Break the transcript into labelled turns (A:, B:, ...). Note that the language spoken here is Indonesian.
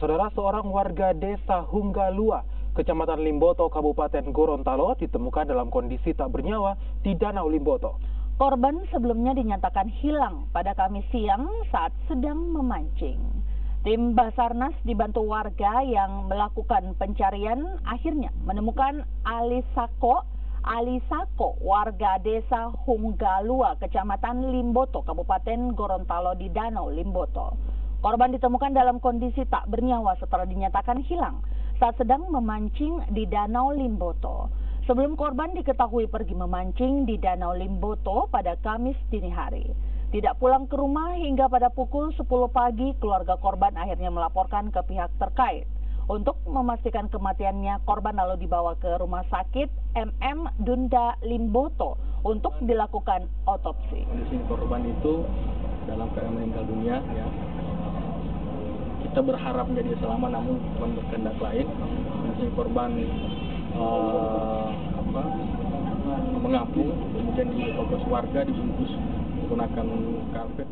A: Saudara, seorang warga desa Hunggalua, Kecamatan Limboto, Kabupaten Gorontalo, ditemukan dalam kondisi tak bernyawa di Danau Limboto.
B: Korban sebelumnya dinyatakan hilang pada Kamis siang saat sedang memancing. Tim Basarnas dibantu warga yang melakukan pencarian akhirnya menemukan Ali Sako, warga desa Hunggalua, Kecamatan Limboto, Kabupaten Gorontalo di Danau Limboto. Korban ditemukan dalam kondisi tak bernyawa setelah dinyatakan hilang saat sedang memancing di Danau Limboto. Sebelum korban diketahui pergi memancing di Danau Limboto pada Kamis dini hari. Tidak pulang ke rumah hingga pada pukul 10 pagi, keluarga korban akhirnya melaporkan ke pihak terkait. Untuk memastikan kematiannya, korban lalu dibawa ke rumah sakit MM Dunda Limboto untuk dilakukan otopsi.
C: Kondisi korban itu dalam keadaan meninggal dunia, ya. Kita berharap menjadi selamat, namun Tuhan berkehendak lain. Kondisi korban mengapung, kemudian dievakuasi warga, dibungkus menggunakan karpet.